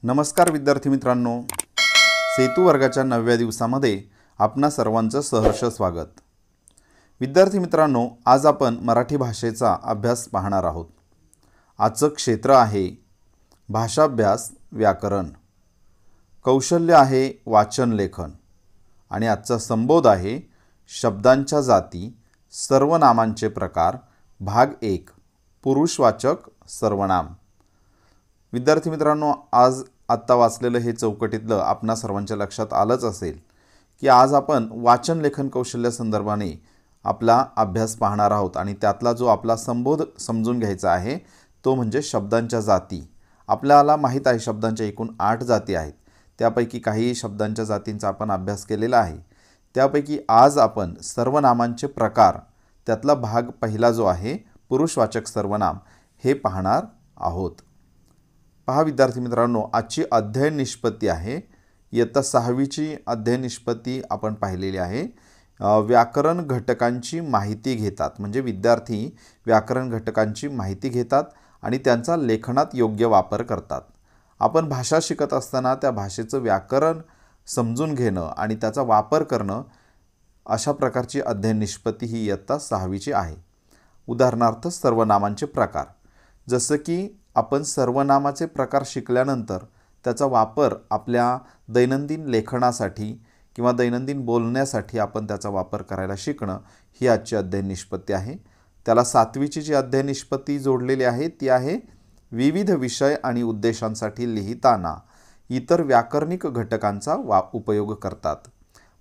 नमस्कार विद्यार्थी मित्रांनो, सेतू वर्गाच्या 9व्या दिवसामध्ये आपणा सर्वांचं सहर्ष स्वागत। विद्यार्थी मित्रांनो, आज आपण मराठी भाषेचा अभ्यास पाहणार आहोत। आजचं क्षेत्र आहे भाषाभ्यास, व्याकरण, कौशल्य आहे वाचन लेखन आणि आजचा संबोध आहे शब्दांच्या जाती, सर्वनामांचे प्रकार, भाग 1, पुरुषवाचक सर्वनाम। विद्यार्थी मित्रांनो, आज आत्ता वाचलेलं हे चौकटीतलं आपणा सर्वांच्या लक्षात आलंच असेल की आज आपण वाचन लेखन कौशल्य संदर्भाने आपला अभ्यास पाहणार आहोत आणि त्यातला जो आपला संबोध समजून घ्यायचा आहे तो म्हणजे शब्दांच्या जाती। आपल्याला माहित आहे शब्दांच्या एकूण 8 जाती आहेत, त्यापैकी काही शब्दांच्या जातींचा आपण अभ्यास केलेला आहे। त्यापैकी आज आपण सर्वनामांचे प्रकार, त्यातला भाग पहिला जो आहे पुरुषवाचक सर्वनाम, हे पाहणार आहोत। पहा विद्यार्थी मित्रांनो, आजची अध्ययन निष्पत्ती आहे इयत्ता 6वीची अध्ययन निष्पत्ती आपण पाहिलेली आहे। व्याकरण घटकांची माहिती घेतात, म्हणजे विद्यार्थी व्याकरण घटकांची माहिती घेतात आणि त्यांचा लेखनात योग्य वापर करतात। आपण भाषा शिकत असताना त्या भाषेचं व्याकरण समजून घेणं आणि त्याचा वापर करणं, अशा प्रकारची अध्ययन निष्पत्ती ही इयत्ता 6वीची आहे। उदाहरणार्थ सर्वनामांचे प्रकार, जसं की आपण सर्वनामाचे प्रकार शिकल्यानंतर त्याचा वापर आपल्या दैनंदिन लेखनासाठी किंवा दैनंदिन बोलण्यासाठी आपण त्याचा वापर करायला शिकणं, ही आजची अध्ययन निष्पत्ती आहे। त्याला 7वीची जी अध्ययन निष्पत्ती जोडलेली आहे ती आहे विविध विषय आणि उद्देशांसाठी लिहिताना इतर व्याकरणिक घटकांचा उपयोग करतात।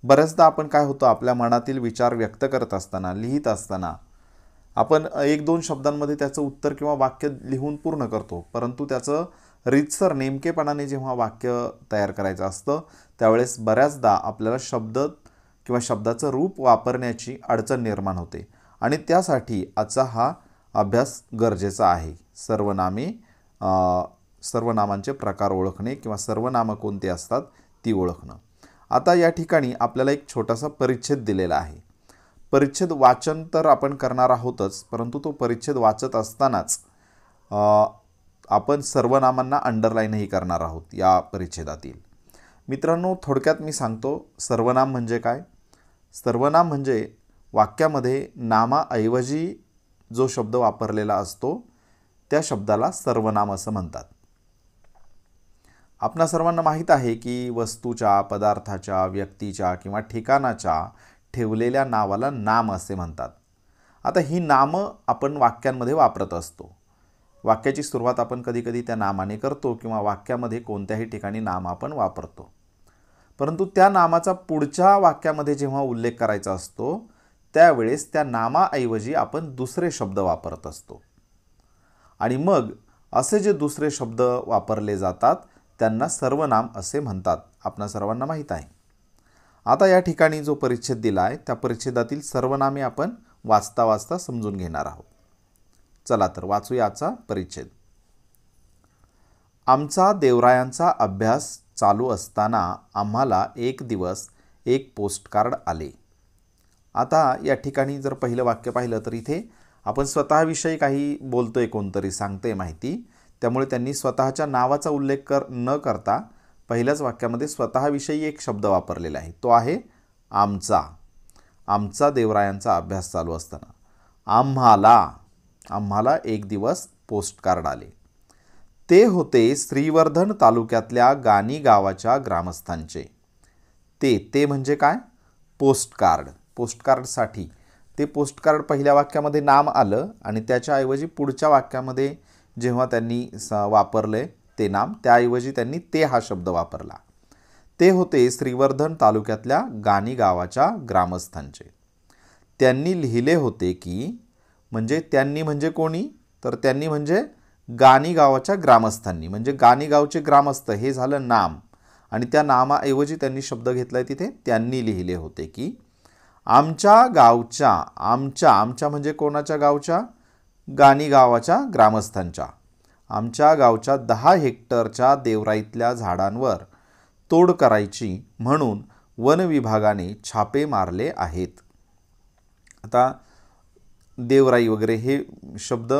बऱ्याचदा आपण काय होतं, आपल्या मनातील विचार व्यक्त करत असताना, लिहित असताना आपण 1-2 शब्दांमध्ये त्याचं उत्तर किंवा वाक्य लिहून पूर्ण करतो, परंतु त्याचं रीतसर नेमकेपणाने जेव्हा वाक्य तयार करायचं असतं त्यावेळेस बऱ्याचदा आपल्याला शब्द किंवा शब्दाचं रूप वापरण्याची अडचण निर्माण होते आणि त्यासाठी आजचा हा अभ्यास गरजेचा आहे। सर्वनामांचे प्रकार ओळखणे किंवा सर्वनामं कोणती असतात ती ओळखणं। आता या ठिकाणी आपल्याला एक छोटासा परिच्छेद दिलेला आहे। परिच्छेद वाचन तर आपण करणार आहोतच, परंतु तो परिच्छेद वाचत असतानाच आपण सर्वनामांना अंडरलाईनही करणार आहोत या परिच्छेदातील। मित्रांनो, थोडक्यात मी सांगतो सर्वनाम म्हणजे काय। सर्वनाम म्हणजे वाक्यामध्ये नामाऐवजी जो शब्द वापरलेला असतो त्या शब्दाला सर्वनाम असं म्हणतात। आपणा सर्वांना माहीत आहे की वस्तूच्या, पदार्थाच्या, व्यक्तीच्या किंवा ठिकाणाच्या ठेवलेल्या नावाला नाम असे म्हणतात। आता ही नामं आपण वाक्यांमध्ये वापरत असतो। वाक्याची सुरुवात आपण कधीकधी त्या नामाने करतो किंवा वाक्यामध्ये कोणत्याही ठिकाणी नाम आपण वापरतो, परंतु त्या नामाचा पुढच्या वाक्यामध्ये जेव्हा उल्लेख करायचा असतो त्यावेळेस त्या नामाऐवजी आपण दुसरे शब्द वापरत असतो आणि मग असे जे दुसरे शब्द वापरले जातात त्यांना सर्वनाम असे म्हणतात। आपणा सर्वांना माहीत आहे। आता या ठिकाणी जो परिच्छेद दिला आहे त्या परिच्छेदातील सर्वनामे आपण वाचता वाचता समजून घेणार आहोत। चला तर वाचूया आजचा परिच्छेद। आमचा देवरायांचा अभ्यास चालू असताना आम्हाला एक दिवस एक पोस्टकार्ड आले। आता या ठिकाणी जर पहिलं वाक्य पाहिलं तर इथे आपण स्वतःविषयी काही बोलतोय, कोणतरी सांगते माहिती, त्यामुळे त्यांनी स्वतःच्या नावाचा उल्लेख न करता पहिल्याच वाक्यामध्ये स्वतःविषयी एक शब्द वापरलेला आहे, तो आहे आमचा। आमचा देवरायांचा अभ्यास चालू असताना आम्हाला एक दिवस पोस्टकार्ड आले। ते होते श्रीवर्धन तालुक्यातल्या गाणी गावाच्या ग्रामस्थांचे। ते म्हणजे काय? पोस्टकार्ड। पोस्टकार्डसाठी ते पोस्टकार्ड पहिल्या वाक्यामध्ये नाम आलं आणि त्याच्याऐवजी पुढच्या वाक्यामध्ये जेव्हा त्यांनी वापरले ते नाम, त्याऐवजी त्यांनी ते हा शब्द वापरला। ते होते श्रीवर्धन तालुक्यातल्या गाणी गावाच्या ग्रामस्थांचे। त्यांनी लिहिले होते की, म्हणजे त्यांनी म्हणजे कोणी, तर त्यांनी म्हणजे गाणी गावाच्या ग्रामस्थांनी, म्हणजे गाणी गावचे ग्रामस्थ हे झालं नाम आणि त्या नामाऐवजी त्यांनी शब्द घेतलाय तिथे त्यांनी लिहिले होते की आमच्या गावच्या, आमच्या म्हणजे कोणाच्या गावच्या? गाणी गावाच्या ग्रामस्थांच्या। आमच्या गावच्या 10 हेक्टरच्या देवराईतल्या झाडांवर तोड करायची म्हणून वन विभागाने छापे मारले आहेत। आता देवराई वगैरे हे शब्द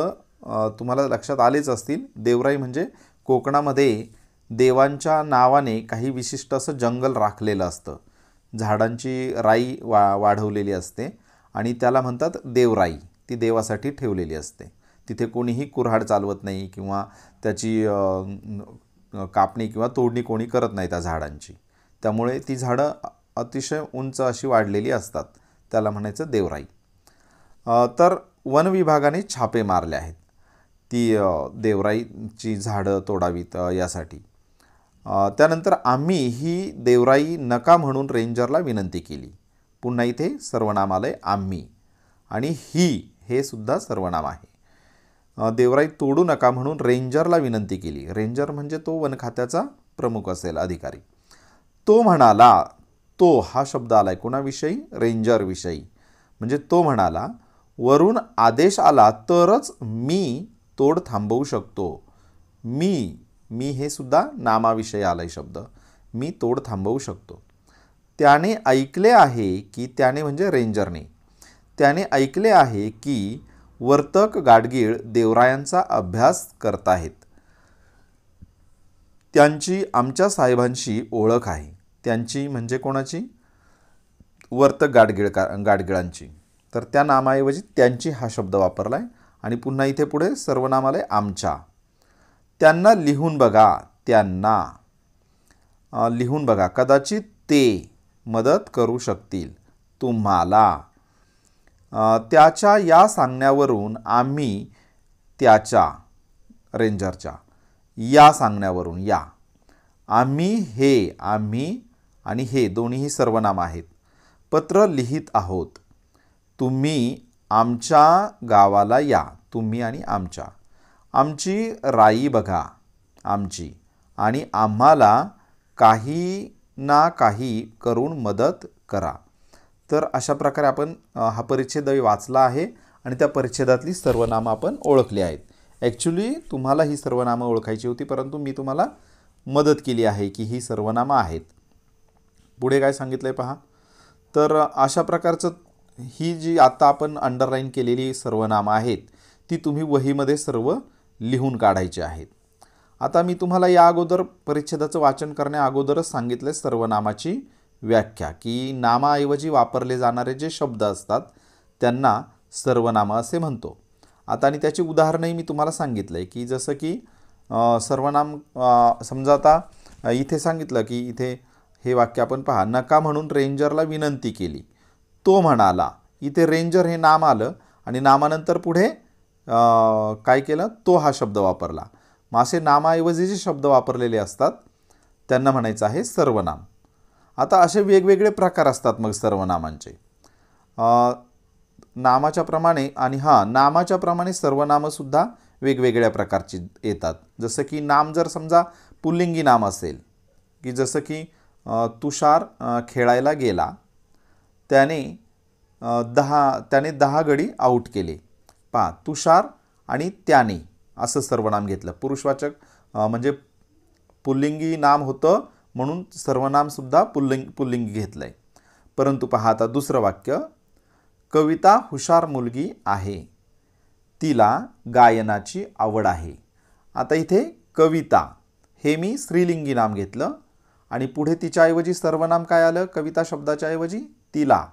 तुम्हाला लक्षात आलेच असतील। देवराई म्हणजे कोकणामध्ये देवांच्या नावाने काही विशिष्ट असं जंगल राखलेलं असतं, झाडांची राई वाढवलेली असते आणि त्याला म्हणतात देवराई. ती देवासाठी ठेवलेली असते. तिथे कोणीही कुऱ्हाड चालवत नाही किंवा त्याची कापणी किंवा तोडणी कोणी करत नाही त्या झाडांची. त्यामुळे ती झाडं अतिशय उंच अशी वाढलेली असतात, त्याला म्हणायचं देवराई. तर वन विभागाने छापे मारले आहेत ती देवराईची झाडं तोडावीत यासाठी. त्यानंतर आम्ही ही देवराई नका म्हणून रेंजरला विनंती केली. पुन्हा इथे सर्वनाम आलंय आम्ही, आणि ही हे सुद्धा सर्वनाम आहे. देवराई तोडू नका म्हणून रेंजरला विनंती केली. रेंजर म्हणजे तो वन खात्याचा प्रमुख असेल, अधिकारी. तो म्हणाला, तो हा शब्द आलाय कोणाविषयी? रेंजरविषयी. म्हणजे तो म्हणाला, वरून आदेश आला तरच मी तोड थांबवू शकतो. मी हे सुद्धा नामाविषयी आलाय शब्द. मी तोड थांबवू शकतो. त्याने ऐकले आहे की, त्याने म्हणजे रेंजरने, त्याने ऐकले आहे की वर्तक गाडगीळ देवरायांचा अभ्यास करत आहेत. त्यांची आमच्या साहेबांशी ओळख आहे. त्यांची म्हणजे कोणाची? वर्तक गाडगिळांची. तर त्या नामाऐवजी त्यांची हा शब्द वापरला आहे. आणि पुन्हा इथे पुढे सर्वनाम आलंय आमच्या. त्यांना लिहून बघा. त्यांना लिहून बघा. कदाचित ते मदत करू शकतील तुम्हाला. त्याच्या या सांगण्यावरून आम्ही, त्याच्या रेंजरच्या या सांगण्यावरून, या आम्ही आणि हे दोन्हीही सर्वनाम आहेत, पत्र लिहित आहोत. तुम्ही आमच्या गावाला या. तुम्ही आणि आमच्या. आमची राई बघा. आमची. आणि आम्हाला काही ना काही करून मदत करा. तर अशा प्रकारे आपण हा परिच्छेदही वाचला आहे आणि त्या परिच्छेदातली सर्वनामं आपण ओळखली आहेत. ॲक्च्युली तुम्हाला ही सर्वनामं ओळखायची होती, परंतु मी तुम्हाला मदत केली आहे की ही सर्वनामं आहेत. पुढे काय सांगितलं आहे पहा. तर अशा प्रकारचं ही जी आता आपण अंडरलाईन केलेली सर्वनामं आहेत ती तुम्ही वहीमध्ये सर्व लिहून काढायची आहेत. आता मी तुम्हाला या अगोदर परिच्छेदाचं वाचन करण्या अगोदरच सांगितले सर्वनामाची व्याख्या, की नामाऐवजी वापरले जाणारे जे शब्द असतात त्यांना सर्वनामं असे म्हणतो. आता आणि त्याची उदाहरणंही मी तुम्हाला सांगितलं आहे, की जसं की सर्वनाम समजा आता इथे सांगितलं की इथे हे वाक्य आपण पहा, नका म्हणून रेंजरला विनंती केली. तो म्हणाला. इथे रेंजर हे नाम आलं आणि नामानंतर पुढे काय केलं? तो हा शब्द वापरला. मग असे नामाऐवजी जे शब्द वापरलेले असतात त्यांना म्हणायचं आहे सर्वनाम. आता असे वेगवेगळे प्रकार असतात मग सर्वनामांचे नामाच्या प्रमाणे. आणि नामाच्या प्रमाणे सर्वनामंसुद्धा वेगवेगळ्या प्रकारची येतात. जसं की नाम जर समजा पुल्लिंगी नाम असेल, की जसं की तुषार खेळायला गेला, त्याने 10 गडी आऊट केले. पहा, तुषार आणि त्याने असं सर्वनाम घेतलं. पुरुषवाचक म्हणजे पुल्लिंगी नाम होतं म्हणून सर्वनामसुद्धा पुल्लिंगी घेतलं आहे. परंतु पहा आता दुसरं वाक्य, कविता हुशार मुलगी आहे, तिला गायनाची आवड आहे. आता इथे कविता हे मी स्त्रीलिंगी नाम घेतलं आणि पुढे तिच्याऐवजी सर्वनाम काय आलं? कविता शब्दाच्या ऐवजी तिला,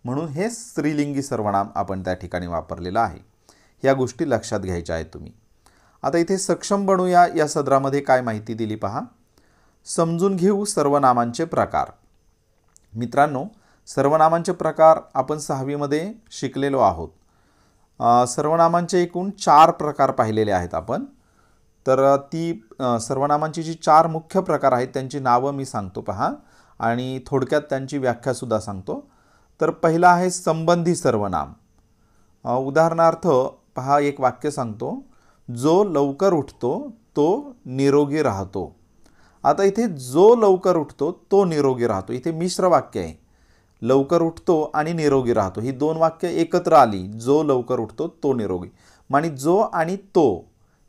म्हणून हे स्त्रीलिंगी सर्वनाम आपण त्या ठिकाणी वापरलेलं आहे. ह्या गोष्टी लक्षात घ्यायच्या आहेत तुम्ही. आता इथे सक्षम बनूया या सदरामध्ये काय माहिती दिली पहा. समजून घेऊ सर्वनामांचे प्रकार. मित्रांनो, सर्वनामांचे प्रकार आपण 6वीमध्ये शिकलेलो आहोत. सर्वनामांचे एकूण 4 प्रकार पाहिलेले आहेत आपण. तर ती सर्वनामांची जी 4 मुख्य प्रकार आहेत त्यांची नावं मी सांगतो पहा आणि थोडक्यात त्यांची व्याख्यासुद्धा सांगतो. तर पहिला आहे संबंधी सर्वनाम. उदाहरणार्थ पहा, एक वाक्य सांगतो, जो लवकर उठतो तो निरोगी राहतो. आता इथे जो लवकर उठतो तो निरोगी राहतो, इथे मिश्र वाक्य आहे. लवकर उठतो आणि निरोगी राहतो ही 2 वाक्य एकत्र आली. जो लवकर उठतो तो निरोगी, आणि जो आणि तो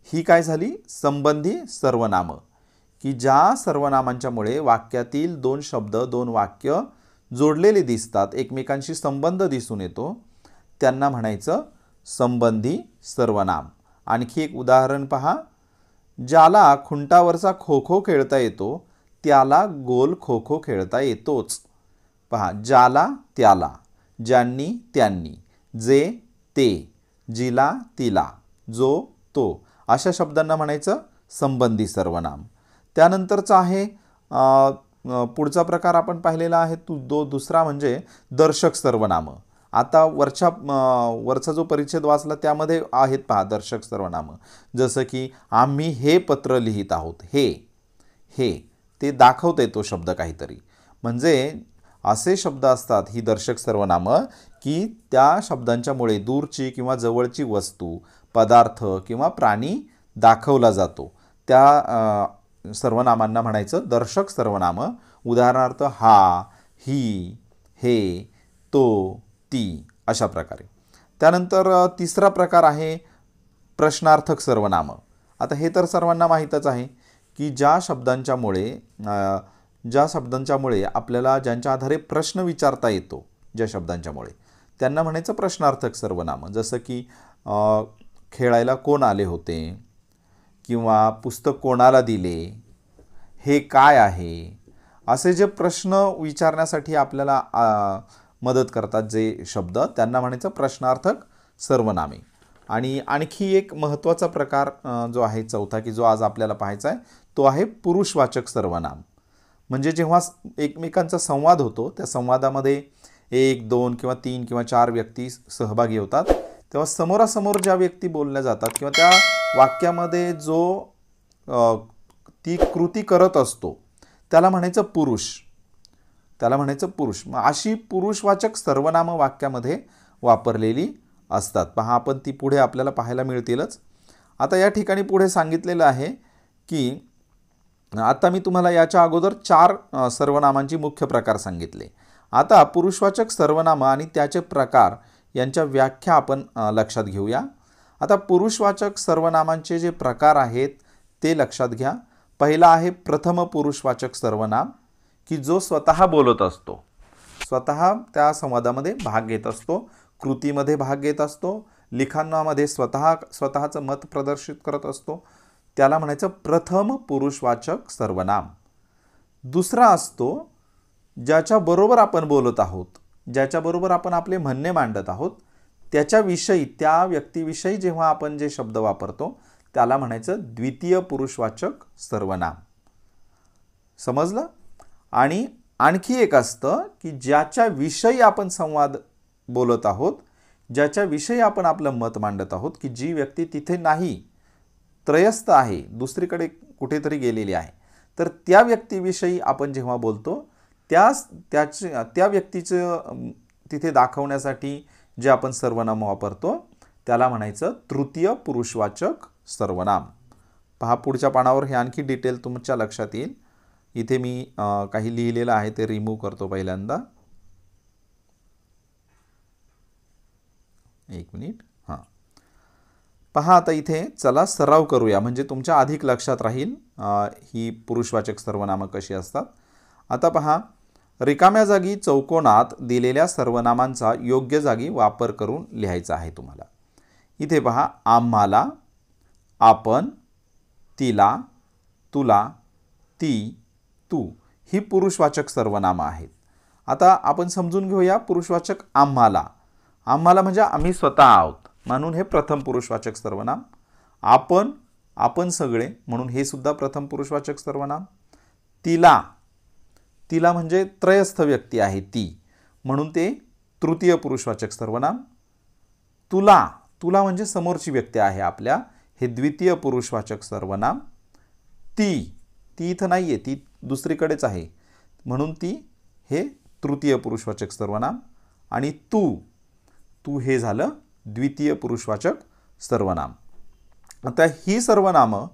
ही काय झाली? संबंधी सर्वनामं, की ज्या सर्वनामांच्यामुळे वाक्यातील 2 शब्द 2 वाक्य जोडलेले दिसतात, एकमेकांशी संबंध दिसून येतो, त्यांना म्हणायचं संबंधी सर्वनाम. आणखी एक उदाहरण पहा, ज्याला खुंटावरचा खो खो खेळता येतो त्याला गोल खो खो खेळता येतोच. पहा, ज्याला त्याला, ज्यांनी त्यांनी, जे ते, जिला तिला, जो तो, अशा शब्दांना म्हणायचं संबंधी सर्वनाम. त्यानंतरचा आहे पुढचा प्रकार आपण पाहिलेला आहे दुसरा म्हणजे दर्शक सर्वनाम. आता वरचा जो परिच्छेद वाचला त्यामध्ये आहेत पहा दर्शक सर्वनाम. जसं की आम्ही हे पत्र लिहित आहोत. हे ते दाखवते तो शब्द काहीतरी. म्हणजे असे शब्द असतात ही दर्शक सर्वनामं की त्या शब्दांच्यामुळे दूरची किंवा जवळची वस्तू, पदार्थ किंवा प्राणी दाखवला जातो. त्या सर्वनामांना म्हणायचं दर्शक सर्वनाम. उदाहरणार्थ हा, ही, हे, तो, ती, अशा प्रकारे. त्यानंतर तिसरा प्रकार आहे प्रश्नार्थक सर्वनाम. आता हे तर सर्वांना माहीतच आहे की ज्या शब्दांच्यामुळे आपल्याला ज्यांच्या आधारे प्रश्न विचारता येतो, ज्या शब्दांच्यामुळे, त्यांना म्हणायचं प्रश्नार्थक सर्वनाम. जसं की खेळायला कोण आले होते, किंवा पुस्तक कोणाला दिले, हे काय आहे, असे जे प्रश्न विचारण्यासाठी आपल्याला मदत करतात जे शब्द, त्यांना म्हणायचं प्रश्नार्थक सर्वनामे. आणि आणखी एक महत्त्वाचा प्रकार जो आहे चौथा, की जो आज आपल्याला पाहायचा आहे, तो आहे पुरुषवाचक सर्वनाम. म्हणजे जेव्हा एकमेकांचा संवाद होतो, त्या संवादामध्ये 1, 2 किंवा 3 किंवा 4 व्यक्ती सहभागी होतात, तेव्हा समोरासमोर ज्या व्यक्ती बोलल्या जातात किंवा त्या वाक्यामध्ये जो ती कृती करत असतो त्याला म्हणायचं पुरुष. मग अशी पुरुषवाचक सर्वनामं वाक्यामध्ये वापरलेली असतात. पहा, आपण ती पुढे आपल्याला पाहायला मिळतीलच. आता या ठिकाणी पुढे सांगितलेलं आहे की आता मी तुम्हाला याच्या अगोदर 4 सर्वनामांची मुख्य प्रकार सांगितले. आता पुरुषवाचक सर्वनाम आणि त्याचे प्रकार यांच्या व्याख्या आपण लक्षात घेऊया. आता पुरुषवाचक सर्वनामांचे जे प्रकार आहेत ते लक्षात घ्या. पहिला आहे प्रथम पुरुषवाचक सर्वनाम, की जो स्वतः बोलत असतो, स्वतः त्या संवादामध्ये भाग घेत असतो, कृतीमध्ये भाग घेत असतो, लिखाणामध्ये स्वतःचं मत प्रदर्शित करत असतो, त्याला म्हणायचं प्रथम पुरुषवाचक सर्वनाम. दुसरा असतो ज्याच्याबरोबर आपण बोलत आहोत, ज्याच्याबरोबर आपण आपले म्हणणे मांडत आहोत, त्याच्याविषयी, त्या व्यक्तीविषयी जेव्हा आपण जे शब्द वापरतो त्याला म्हणायचं द्वितीय पुरुषवाचक सर्वनाम. समजलं? आणि आणखी एक असतं की ज्याच्याविषयी आपण संवाद बोलत आहोत, ज्याच्याविषयी आपण आपलं मत मांडत आहोत, की जी व्यक्ती तिथे नाही, त्रयस्थ आहे, दुसरीकडे कुठेतरी गेलेली आहे, तर त्या व्यक्तीविषयी आपण जेव्हा बोलतो त्या व्यक्तीचं तिथे दाखवण्यासाठी जे आपण सर्वनाम वापरतो त्याला म्हणायचं तृतीय पुरुषवाचक सर्वनाम. पहा, पुढच्या पानावर हे आणखी डिटेल तुमच्या लक्षात येईल. इथे मी काही लिहिलेलं आहे ते रिमूव्ह करतो पहिल्यांदा. एक मिनिट. हां, पहा, आता इथे चला सराव करूया, म्हणजे तुमच्या अधिक लक्षात राहील ही पुरुषवाचक सर्वनामं कशी असतात. आता पहा, रिकाम्या जागी चौकोनात दिलेल्या सर्वनामांचा योग्य जागी वापर करून लिहायचा आहे तुम्हाला. इथे पहा, आम्हाला, आपण, तिला, तुला, ती, तू ही पुरुषवाचक सर्वनामं आहेत. आता आपण समजून घेऊया पुरुषवाचक आम्हाला. आम्हाला म्हणजे आम्ही स्वतः आहोत, म्हणून हे प्रथम पुरुषवाचक सर्वनाम. आपण सगळे, म्हणून हे सुद्धा प्रथम पुरुषवाचक सर्वनाम. तिला म्हणजे त्रयस्थ व्यक्ती आहे ती, म्हणून ते तृतीय पुरुषवाचक सर्वनाम. तुला म्हणजे समोरची व्यक्ती आहे आपल्या, हे द्वितीय पुरुषवाचक सर्वनाम. ती इथं नाही आहे, ती दुसरीकडेच आहे, म्हणून ती हे तृतीय पुरुषवाचक सर्वनाम. आणि तू हे झालं द्वितीय पुरुषवाचक सर्वनाम. आता ही सर्वनामं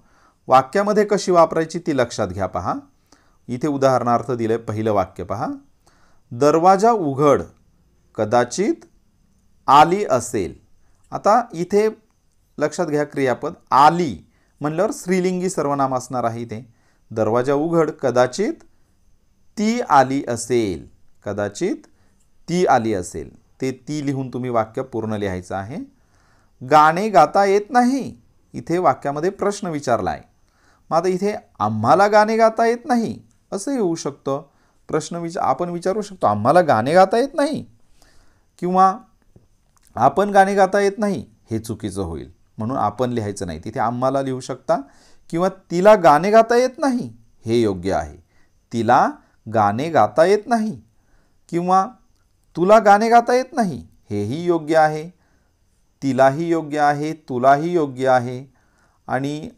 वाक्यामध्ये कशी वापरायची ती लक्षात घ्या. पहा, इथे उदाहरणार्थ दिले. पहिलं वाक्य पहा, दरवाजा उघड, कदाचित आली असेल. आता इथे लक्षात घ्या क्रियापद आली म्हणल्यावर स्त्रीलिंगी सर्वनाम असणार आहे. इथे दरवाजा उघड, कदाचित ती आली असेल, कदाचित ती आली असेल, ते ती लिहून तुम्ही वाक्य पूर्ण लिहायचं आहे. गाणे गाता येत नाही, इथे वाक्यामध्ये प्रश्न विचारला आहे. मग आता इथे आम्हाला गाणे गाता येत नाही असं येऊ शकतं. आपण विचारू शकतो आम्हाला गाणे गाता येत नाही किंवा आपण गाणे गाता येत नाही, हे चुकीचं होईल. म्हणून आपण लिहायचं नाही, तिथे आम्हाला लिहू शकता. किंवा तिला गाणे गाता येत नाही, हे योग्य आहे. तिला गाणे गाता येत नाही किंवा तुला गाणे गाता येत नाही, हेही योग्य आहे. तिलाही योग्य आहे, तुलाही योग्य आहे. आणि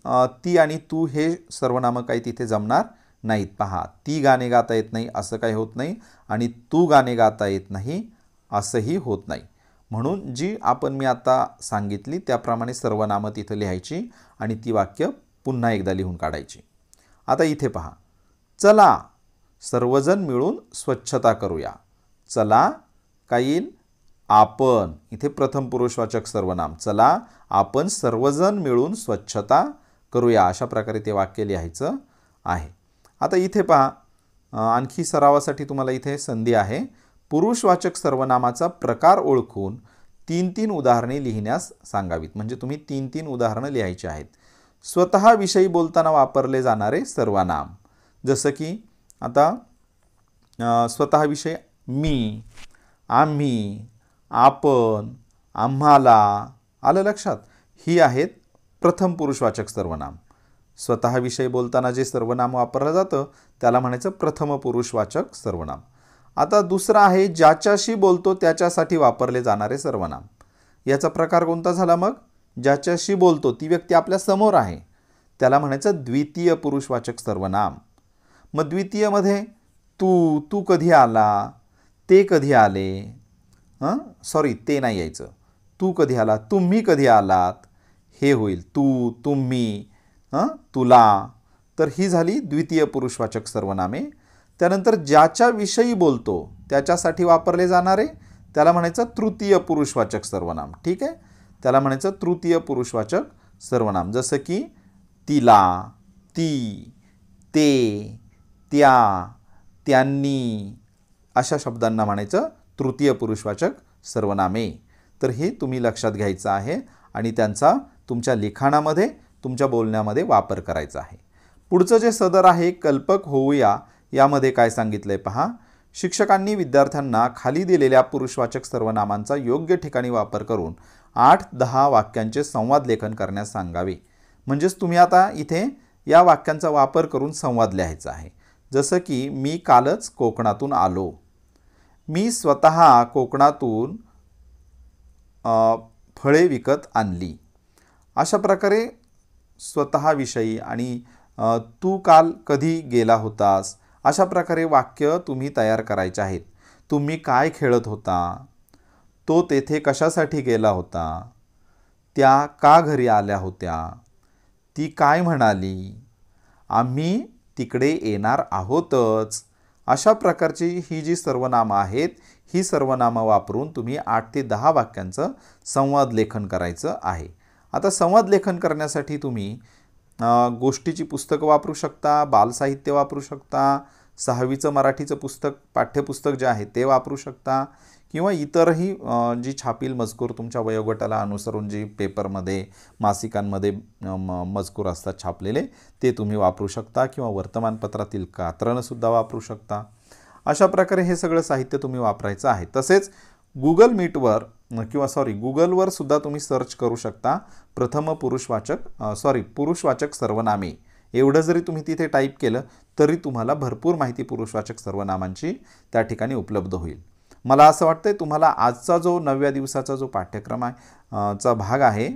ती आणि तू हे सर्वनामं काही तिथे जमणार नाहीत. पहा, ती गाणे गाता येत नाही असं काही होत नाही आणि तू गाणे गाता येत नाही असंही होत नाही. म्हणून मी आता सांगितली त्याप्रमाणे सर्वनामं तिथं लिहायची आणि ती वाक्य पुन्हा एकदा लिहून काढायची. आता इथे पहा, चला सर्वजण मिळून स्वच्छता करूया. चला काय येईल? आपण. इथे प्रथम पुरुषवाचक सर्वनाम. चला आपण सर्वजण मिळून स्वच्छता करूया, अशा प्रकारे ते वाक्य लिहायचं आहे. आता इथे पहा, आणखी सरावासाठी तुम्हाला इथे संधी आहे. पुरुषवाचक सर्वनामाचा प्रकार ओळखून 3-3 उदाहरणे लिहिण्यास सांगावीत. म्हणजे तुम्ही 3-3 उदाहरणं लिहायची आहेत. स्वतःविषयी बोलताना वापरले जाणारे सर्वनाम, जसं की आता स्वतःविषयी मी, आम्ही, आपण, आम्हाला. आलं लक्षात? ही आहेत प्रथम पुरुषवाचक सर्वनाम. स्वतःविषयी बोलताना जे सर्वनाम वापरलं जातं त्याला म्हणायचं प्रथम पुरुषवाचक सर्वनाम. आता दुसरा आहे ज्याच्याशी बोलतो त्याच्यासाठी वापरले जाणारे सर्वनाम. याचा प्रकार कोणता झाला मग? ज्याच्याशी बोलतो ती व्यक्ती आपल्या समोर आहे, त्याला म्हणायचं द्वितीय पुरुषवाचक सर्वनाम. मग द्वितीयमध्ये तू कधी आला, ते कधी आले, ते नाही यायचं. तू कधी आला, तुम्ही कधी आलात, हे होईल. तू, तुम्ही, तुला. तर ही झाली द्वितीय पुरुषवाचक सर्वनामे. त्यानंतर ज्याच्याविषयी बोलतो त्याच्यासाठी वापरले जाणारे त्याला म्हणायचं तृतीय पुरुषवाचक सर्वनाम. ठीक आहे, त्याला म्हणायचं तृतीय पुरुषवाचक सर्वनाम. जसं की तिला, ती, ते, त्या, त्यांनी अशा शब्दांना म्हणायचं तृतीय पुरुषवाचक सर्वनामे. तर हे तुम्ही लक्षात घ्यायचं आहे आणि त्यांचा तुमच्या लिखाणामध्ये, तुमच्या बोलण्यामध्ये वापर करायचा आहे. पुढचं जे सदर आहे कल्पक होऊया, यामध्ये काय सांगितलंय पहा. शिक्षकांनी विद्यार्थ्यांना खाली दिलेल्या पुरुषवाचक सर्वनामांचा योग्य ठिकाणी वापर करून 8-10 वाक्यांचे संवाद लेखन करण्यास सांगावे. म्हणजेच तुम्ही आता इथे या वाक्यांचा वापर करून संवाद लिहायचा आहे. जसं की मी कालच कोकणातून आलो. मी स्वतः कोकणातून फळे विकत आणली. अशा प्रकारे स्वतःविषयी आणि तू काल कधी गेला होतास, अशा प्रकारे वाक्य तुम्ही तयार करायचे आहेत. तुम्ही काय खेळत होता, तो तेथे कशासाठी गेला होता, त्या का घरी आल्या होत्या, ती काय म्हणाली, आम्ही तिकडे येणार आहोतच. अशा प्रकारची ही जी सर्वनामं आहेत, ही सर्वनामं वापरून तुम्ही 8 ते 10 वाक्यांचं संवाद लेखन करायचं आहे. आता संवाद लेखन करण्यासाठी तुम्ही गोष्टीची पुस्तकं वापरू शकता, बालसाहित्य वापरू शकता, 6वीचं मराठीचं पुस्तक, पाठ्यपुस्तक जे आहे ते वापरू शकता किंवा इतरही जी छापील मजकूर तुमच्या वयोगटाला अनुसरून जी पेपरमध्ये, मासिकांमध्ये मजकूर असतात छापलेले, ते तुम्ही वापरू शकता किंवा वर्तमानपत्रातील कात्रणंसुद्धा वापरू शकता. अशा प्रकारे हे सगळं साहित्य तुम्ही वापरायचं आहे. तसेच गुगल मीटवर गुगलवर सुद्धा तुम्ही सर्च करू शकता प्रथम पुरुषवाचक सर्वनामे. एवढं जरी तुम्ही तिथे टाईप केलं तरी तुम्हाला भरपूर माहिती पुरुषवाचक सर्वनामांची त्या ठिकाणी उपलब्ध होईल. मला असं वाटतंय तुम्हाला आजचा जो 9व्या दिवसाचा जो पाठ्यक्रम आहे चा भाग आहे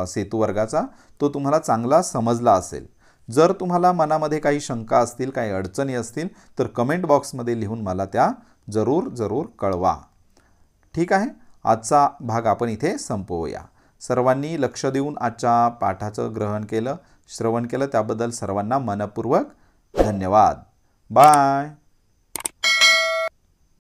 सेतू वर्गाचा, तो तुम्हाला चांगला समजला असेल. जर तुम्हाला मनामध्ये काही शंका असतील, काही अडचणी असतील तर कमेंट बॉक्समध्ये लिहून मला त्या जरूर कळवा. ठीक आहे, आजचा भाग आपण इथे संपवूया. सर्वांनी लक्ष देऊन आजच्या पाठाचं श्रवण केलं त्याबद्दल सर्वांना मनपूर्वक धन्यवाद. बाय.